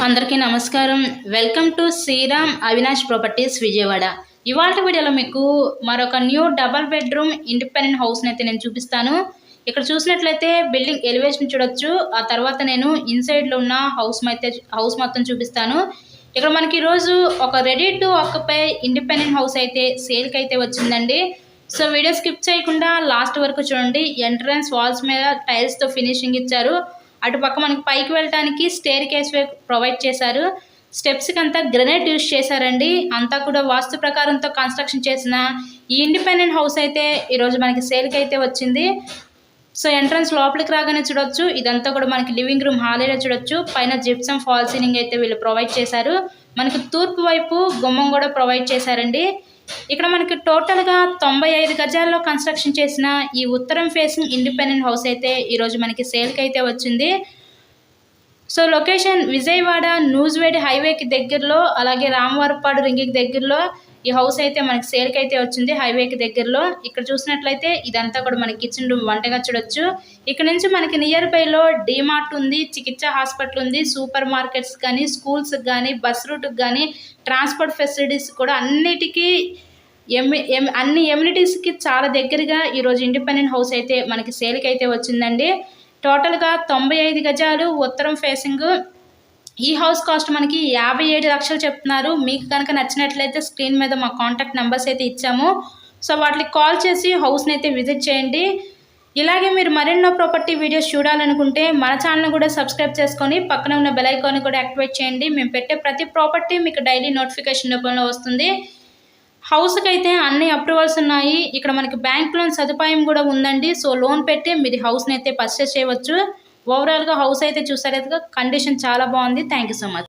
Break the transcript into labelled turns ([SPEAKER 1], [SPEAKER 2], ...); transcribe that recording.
[SPEAKER 1] అందరికీ నమస్కారం. Welcome to Sriram Avinash properties Vijayawada. ఇవాళ వీడియోలో మీకు మరొక న్యూ డబల్ బెడ్రూమ్ ఇండిపెండెంట్ హౌస్ని అయితే నేను చూపిస్తాను. ఇక్కడ చూసినట్లయితే బిల్డింగ్ ఎలివేషన్ చూడొచ్చు. ఆ తర్వాత నేను ఇన్సైడ్లో ఉన్న హౌస్ మొత్తం చూపిస్తాను. ఇక్కడ మనకి ఈరోజు ఒక ready to occupy independent house అయితే సేల్కి అయితే వచ్చిందండి. సో వీడియో స్కిప్ చేయకుండా లాస్ట్ వరకు చూడండి. ఎంట్రన్స్ వాల్స్ మీద టైల్స్తో ఫినిషింగ్ ఇచ్చారు. అటుపక్క మనకి పైకి వెళ్ళడానికి స్టేర్ కేస్ వే ప్రొవైడ్ చేశారు. స్టెప్స్కి అంతా గ్రెనైట్ యూజ్ చేశారండి. అంతా కూడా వాస్తు ప్రకారంతో కన్స్ట్రక్షన్ చేసిన ఈ ఇండిపెండెంట్ హౌస్ అయితే ఈరోజు మనకి సేల్కి అయితే వచ్చింది. సో ఎంట్రన్స్ లోపలికి రాగానే చూడొచ్చు. ఇదంతా కూడా మనకి లివింగ్ రూమ్ హాల్ ఏరియా చూడొచ్చు. పైన జిప్సమ్ ఫాల్ సీలింగ్ అయితే వీళ్ళు ప్రొవైడ్ చేశారు. మనకి తూర్పు వైపు గుమ్మం కూడా ప్రొవైడ్ చేశారండి. ఇక్కడ మనకి టోటల్గా 95 గజాల్లో కన్స్ట్రక్షన్ చేసిన ఈ ఉత్తరం ఫేసింగ్ ఇండిపెండెంట్ హౌస్ అయితే ఈరోజు మనకి సేల్కి అయితే వచ్చింది. సో లొకేషన్ విజయవాడ నూజివేడ్ హైవేకి దగ్గరలో, అలాగే రామవరపాడు రింగికి దగ్గరలో ఈ హౌస్ అయితే మనకి సేల్కి అయితే వచ్చింది. హైవేకి దగ్గరలో ఇక్కడ చూసినట్లయితే ఇదంతా కూడా మనకి కిచెన్ రూమ్, వంటగా చూడొచ్చు. ఇక్కడ నుంచి మనకి నియర్ బైలో డీమార్ట్ ఉంది, చికిత్సా హాస్పిటల్ ఉంది, సూపర్ మార్కెట్స్ కానీ, స్కూల్స్కి కానీ, బస్ రూట్కి కానీ, ట్రాన్స్పోర్ట్ ఫెసిలిటీస్ కూడా అన్నిటికీ అన్ని ఎమ్యూనిటీస్కి చాలా దగ్గరగా ఈరోజు ఇండిపెండెంట్ హౌస్ అయితే మనకి సేల్కి అయితే వచ్చిందండి. టోటల్గా 95 గజాలు ఉత్తరం ఫేసింగ్. ఈ హౌస్ కాస్ట్ మనకి 57 లక్షలు చెప్తున్నారు. మీకు కనుక నచ్చినట్లయితే స్క్రీన్ మీద మా కాంటాక్ట్ నెంబర్స్ అయితే ఇచ్చాము. సో వాటికి కాల్ చేసి హౌస్ని అయితే విజిట్ చేయండి. ఇలాగే మీరు మరెన్నో ప్రాపర్టీ వీడియోస్ చూడాలనుకుంటే మన ఛానల్ని కూడా సబ్స్క్రైబ్ చేసుకొని పక్కన ఉన్న బెల్ ఐకాన్ని కూడా యాక్టివేట్ చేయండి. మేము పెట్టే ప్రతి ప్రాపర్టీ మీకు డైలీ నోటిఫికేషన్ రూపంలో వస్తుంది. హౌస్కి అయితే అన్ని అప్రూవల్స్ ఉన్నాయి. ఇక్కడ మనకి బ్యాంక్ లోన్ సదుపాయం కూడా ఉందండి. సో లోన్ పెట్టి మీరు హౌస్ని అయితే పర్చేస్ చేయవచ్చు. ఓవరాల్గా హౌస్ అయితే చూసారు, కండిషన్ చాలా బాగుంది. Thank you so much.